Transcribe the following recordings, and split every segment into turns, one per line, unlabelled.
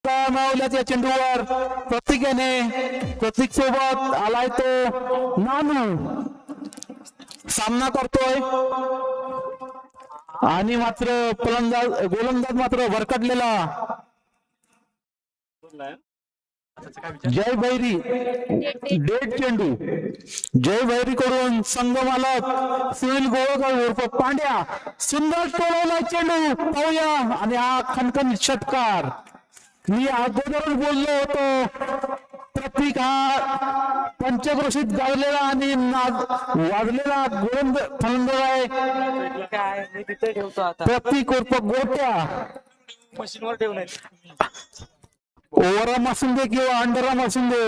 मावल्याच्या चेंडूवर प्रतीक सोबत आलाय तो नानू सामना करतोय आणि मात्र गोलंदाज मात्र भरकटलेला जय भैरी डेट चेंडू जय भैरी कडून संघ मालक सुनील गोवळकर उर्फ पांड्या सुंदर टोळवला चेंडू पाहूया आणि हा खणखणीत षटकार मी अगोदरच बोललो होतो प्रतीक हा पंचक्रोशीत गाजलेला आणि वाजलेला फलंदाज आहे प्रतीक उर्फ गोट्या
मशीनवर ठेवून
ओव्हरआर्म असून दे किंवा अंडरआर्म असून दे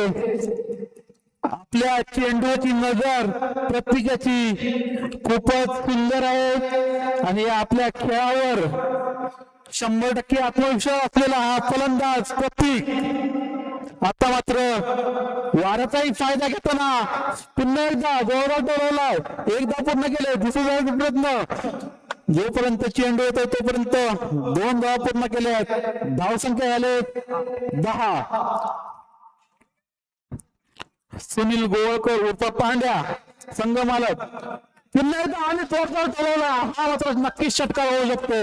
आपल्या चेंडूची नजर प्रत्येकाची खूपच सुंदर आहे आणि आपल्या खेळावर 100% आत्मविश्वास असलेला हा फलंदाज प्रतीक आता मात्र वाऱ्याचाही फायदा घेताना पुन्हा एकदा जोरात डोलवलाय एकदा पूर्ण केले दुसरा प्रयत्न जोपर्यंत चेंडू येतो तोपर्यंत 2 धावा पूर्ण केले आहेत धावसंख्या झाले 10 सुनील गोवळकर उर्फ पांड्या संघ मालक पुन्हा एकदा आणि जोरदार ठरवला हा मात्र नक्कीच षटकार होऊ शकतो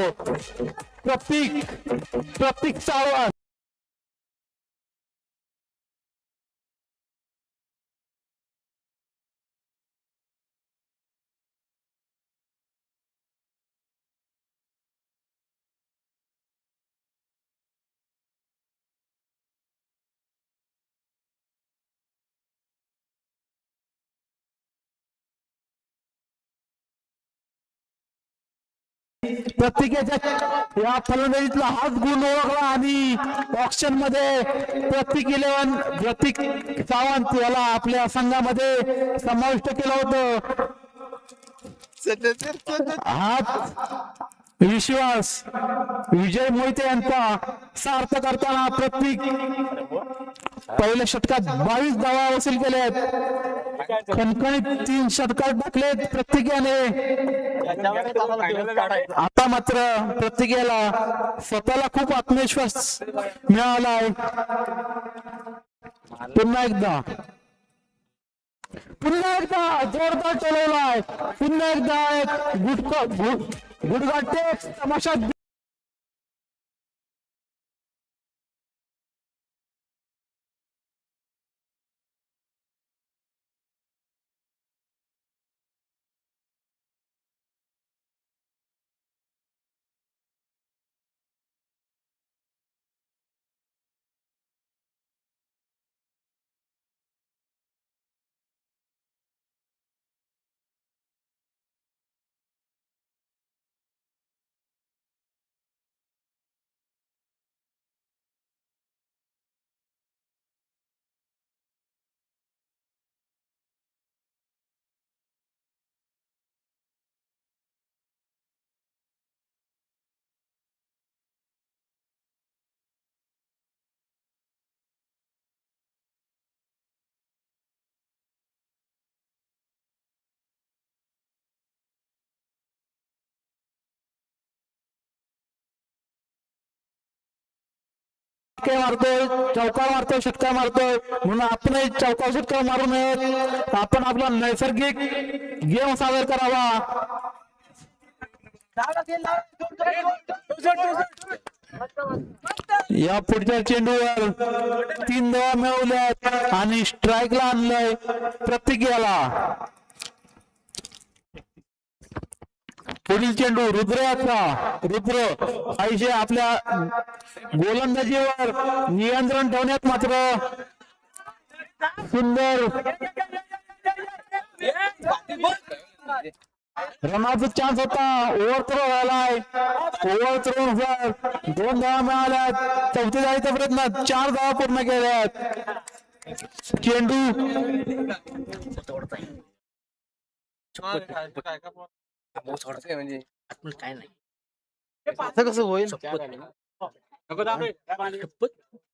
प्रतीक सावंत प्रत्येकाच्या या फलंदाजीतला हाच गुण ओळखला आणि ऑप्शन मध्ये प्रतीक सावंत याला आपल्या संघामध्ये समाविष्ट केलं होतं हाच विश्वास विजय मोहिते यांचा सार्थ करताना प्रतीक पहिल्या षटकात 22 धावा वसूल केल्या आहेत खणखणीत 3 षटकार टाकलेत प्रत्येकाने आता मात्र प्रत्येकाला स्वतःला खूप आत्मविश्वास मिळाला आहे पुन्हा एकदा जोरदार चढवलाय पुन्हा एकदा एक गुडघा टेक तमाशा मारतोय चौकार मारतोय षटकार मारतोय म्हणून आपणही चौकार षटकार मारू नयेत आपण आपला नैसर्गिक गेम सादर करावा या पुढच्या चेंडूवर 3 धावा मिळवल्यात आणि स्ट्राईकला आणलंय प्रत्येकाला पुढील चेंडू रुद्र आयुष्य आपल्या गोलंदाजीवर नियंत्रण ठेवण्यात मात्र सुंदर रनाचा चान्स होता ओव्हरथ्रो झालाय ओव्हरथ्रो 2 धावा मिळाल्यात चौथी धावेचा प्रयत्न 4 धावा पूर्ण केल्यात चेंडू
म्हणजे काय नाही असं कसं होईल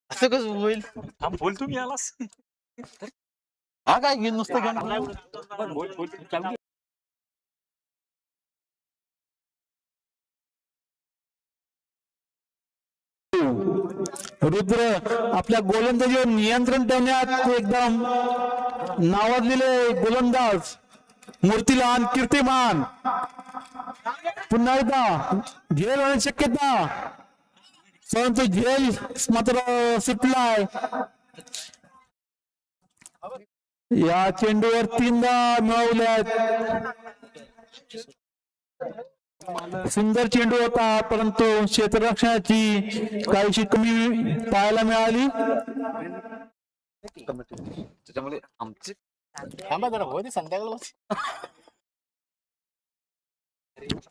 असं कसं होईल बोल तुम्ही आलास हा काय घेऊन नुसतं
रुद्र आपल्या गोलंदाजीवर नियंत्रण ठेवण्यात एकदम नावाजलेले गोलंदाज, मूर्तिमान, कीर्तिमान. पुन्हा एकदा झेल होण्याची शक्यता, परंतु झेल मात्र सुटलाय. या चेंडूवर 3दा मिळवल्यात. सुंदर चेंडू होता, परंतु क्षेत्ररक्षणाची काहीशी कमी पाहायला मिळाली.
त्याच्यामुळे आमचे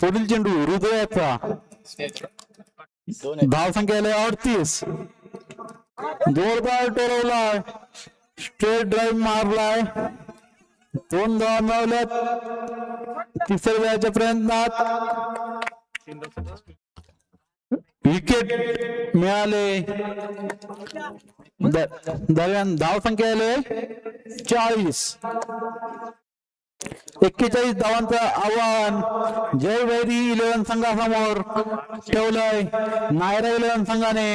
पुढील चेंडू हृदयाचा. धाव संख्या 38. जोरदार टोलवलाय, स्ट्रेट ड्राईव्ह मारलाय, 2 धावा मिळवल्यात. तिसऱ्या वेळाच्या प्रयत्नात विकेट मिळाले. दरम्यान धाव संख्या 40. 41 धावांचं आव्हान जय वैरी 11 संघासमोर ठेवलंय नायरा 11 संघाने.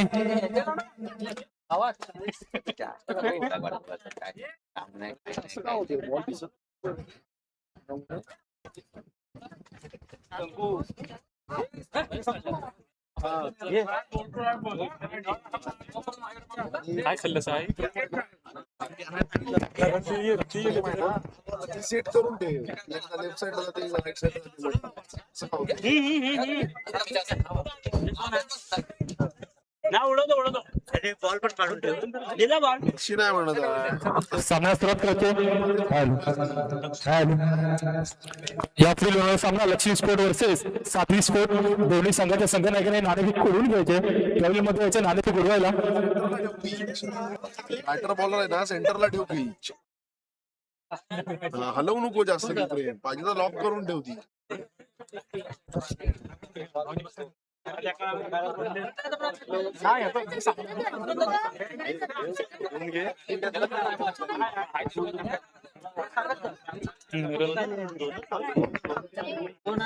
काय खाल्लं साहेब?
सेट करून ठेव. लेफ्ट साइडला ते राईट साइडला
ना उडवतो बॉल पण काढून ठेव. दिला बॉल
अशी नाही म्हणत.
सामना सुरुवात करते. या पुढील सामना लक्ष्मी स्पोर्ट वर्सेस सातवी स्पोर्ट. दोन्ही संघाच्या संघनायकाने नाणेफेक करून घ्यायचे. ट्रॅव्हल मध्ये यायचे नाणेफेक उडवायला.
बॅटर बॉलर आहे ना, सेंटरला ठेव पिच. हलवू नको जास्त तिकडे, पाहिजे तर लॉक करून ठेव ती.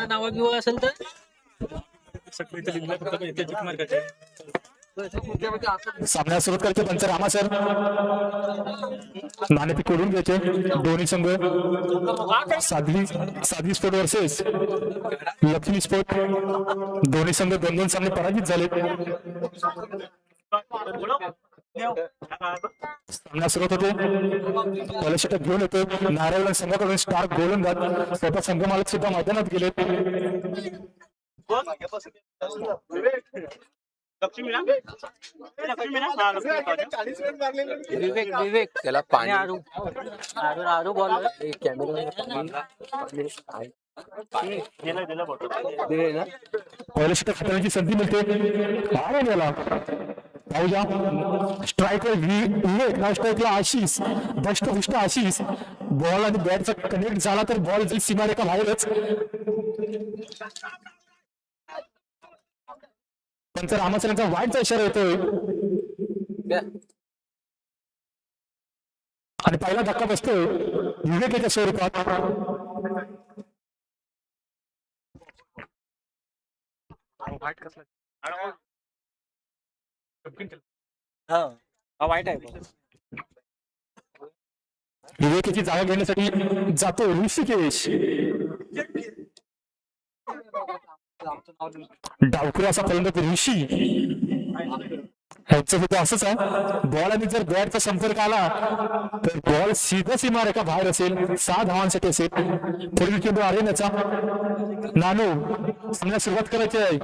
नावा बिवा असेल तर सगळे
सामन्यात सुरुवात करते पंच रामा सर. नाणेफेक करून घ्यायचे दोन्ही संघ. Sadhvi sport versus Lakshmi sport. दोन्ही संघ 2-2 सामने पराजित झाले. सामना सुरुवात होते. पहिला षटक घेऊन येतो नारायण संघाकडून स्टार गोलंदाज. स्वतः संघ मालक सुद्धा मैदानात गेले.
विवेक त्याला पाणी
आरू बॉल
पहिलं षटक हाताळण्याची संधी मिळते. गेला पाहूया. स्ट्रायकर विवेक ना, स्ट्राईकला आशिष, धष्टपुष्ट आशिष. बॉल आणि बॅटचा कनेक्ट झाला तर बॉल जाईल सीमारेखा बाहेरच. पंच रामासरांचा वाईटचा इशारा येतोय आणि पहिला धक्का बसतोय विवेकाच्या स्वरूपात.
वाईट आहे.
विवेकाची जागा घेण्यासाठी जातो ऋषिकेश. डावकरी असा फलंदाज ऋषी. ह्याचं सुद्धा असंच आहे. बॉल आणि जर बॅटचा संपर्क आला तर बॉल सीधा सीमारेखा बाहेर असेल. 6 धावांसाठी असेल. पुढील चेंडू आर्यनचा. नानू सामन्यास सुरुवात करायची आहे.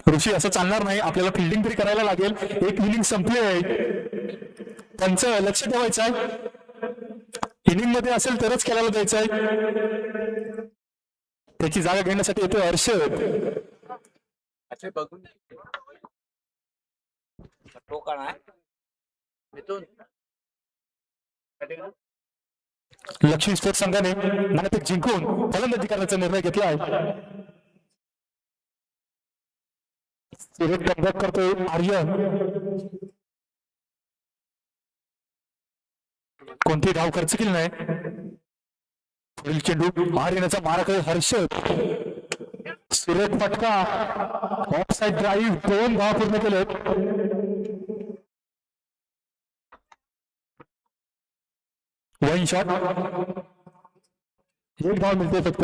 ऋषी असं चालणार नाही. आपल्याला फिल्डिंग तरी करायला लागेल. एक इनिंग संपली आहे. पंच लक्ष ठेवायचं आहे. इनिंग मध्ये असेल तरच खेळायला द्यायचं आहे. त्याची जागा घेण्यासाठी येतो हर्षद. लक्ष्मी स्पोर्ट्स संघाने नाणेफेक जिंकून फलंदाजी करण्याचा निर्णय घेतला आहे. करतोय आर्यन. कोणती धाव खर्च केली नाही. पुढील चेंडू बाहेर येण्याचा मारा करत हर्षद. सुरेख फटका. Of side drive. 2 धाव पूर्ण केले. One shot. 1 धाव मिळते फक्त.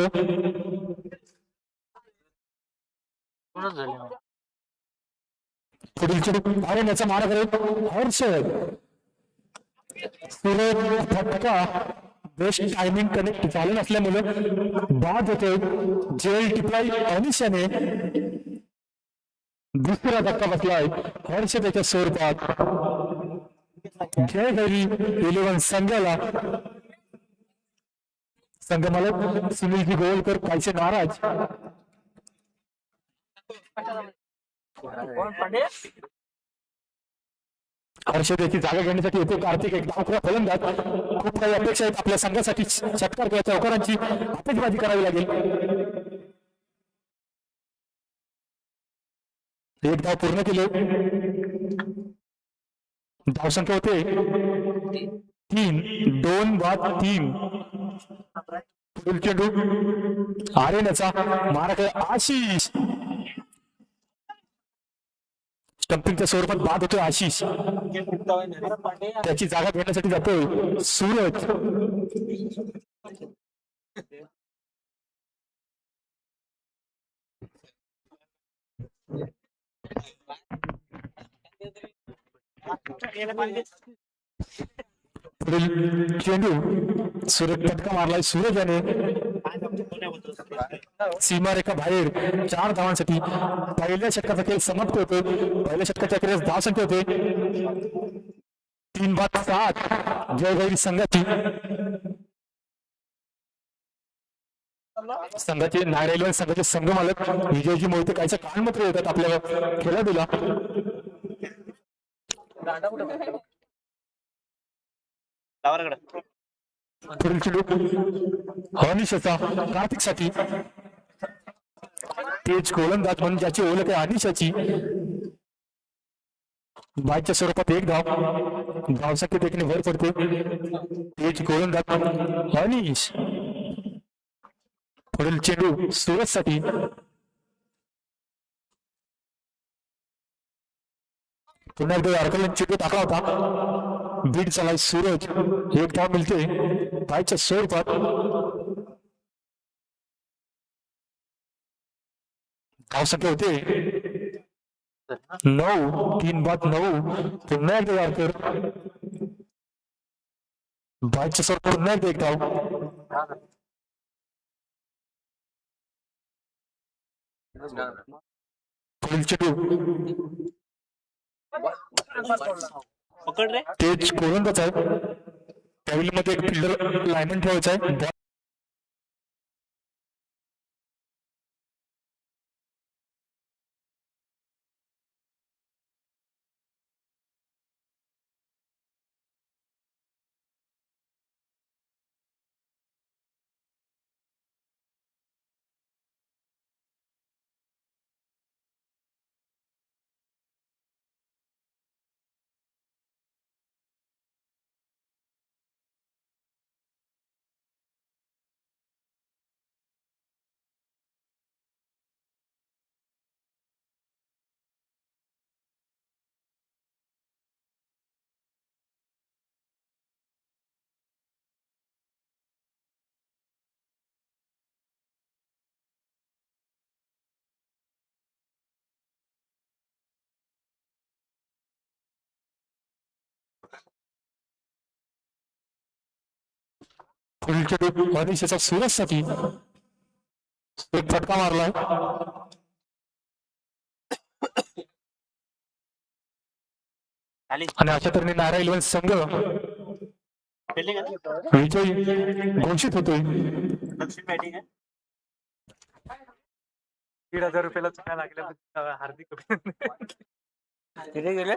पुढील चेंडू बाहेर येण्याचा मारा करत हर्षद. सुरेख फटका. बेस्ट टायमिंग कनेक्ट झालं नसल्यामुळे बाद होते. जेल टिप्लाई अनिशाने दुसरा धक्का बसलाय हर्षदेच्या स्वरूपात. जय हरी 11 संघाला. संघ मालक सुनीलजी गोवलकर काहीसे नाराज. हर्षदेची जागा घेण्यासाठी येतो कार्तिक. एक धावखोरा फलंदाज. खूप काही अपेक्षा आहेत आपल्या संघासाठी. षटकार किंवा चौकारांची आतषबाजी करावी लागेल. 1 धाव पूर्ण केले. धावसंख्या होते 3. 2 बाद 3. पुढील चेंडू आरेण्याचा मारा केला आशिष. स्टंपिंगच्या स्वरूपात बाद होतोय आशिष. त्याची जागा घेण्यासाठी जातोय सूरज. पुढील चेंडू सूरज फटका मारलाय सूरजाने. सीमारेखा बाहेर 4 धावांसाठी. पहिल्या षटकाचा खेळ समाप्त होतो. पहिल्या षटकाच्या अखेरीस धावसंख्या होते 3 बाद 7. जयभैरी संघाची. संघाचे नारायण संघाचे संघ मालक विजयजी मोहिते काहीच्या कानमत्र होतात आपल्या खेळाडूला. पुढील चेंडू अनिशाचा कार्तिकसाठी. तेज गोलंदाज म्हणून ज्याची ओळख आहे अनिशाची. बायच्या स्वरूपात 1 धाव. धावसंख्येत 1 ने भर पडते. तेज गोलंदाज अनिश. पुढील चेंडू सूरजसाठी. पुन्हा एकदा यारकरने चेंडू टाकला होता. बीट झालाय सूरज. 1 धाव मिळते बायच्या स्वरूपात. धावसंख्या होते 9. 3 बाद 9. पुन्हा एकदा यारकर. बायच्या स्वरूपात पुन्हा एकदा 1 धाव. पुढील चेंडू
पकड रे.
तेज गोलंदाज आहे. त्यावेळी एक फिल्डर लाईनमन ठेवायचा आहे. पुढील चेंडू अनिशेचा सूरजसाठी. एक फटका मारलाय. आणि अशा तऱ्हेने नारायण 11 संघ विजयी घोषित होतोय.
1,500 रुपयाला चुका लागल्या हार्दिक
तिथे गेले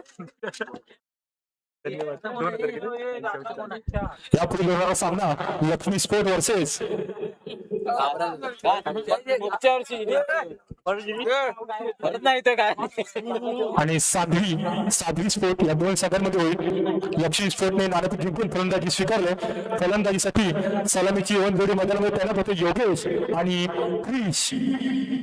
यापुढे होणारा सामना लक्ष्मी स्पोर्ट वर्सेस
परत नाही तर काय
आणि साध्वी स्पोर्ट या दोन संघांमध्ये होईल. लक्ष्मी स्पोर्टने नाणेफेक जिंकून फलंदाजी स्वीकारले. फलंदाजीसाठी सलामीची वन जोडी मैदानामध्ये तैनात होते योगेश आणि क्रिश.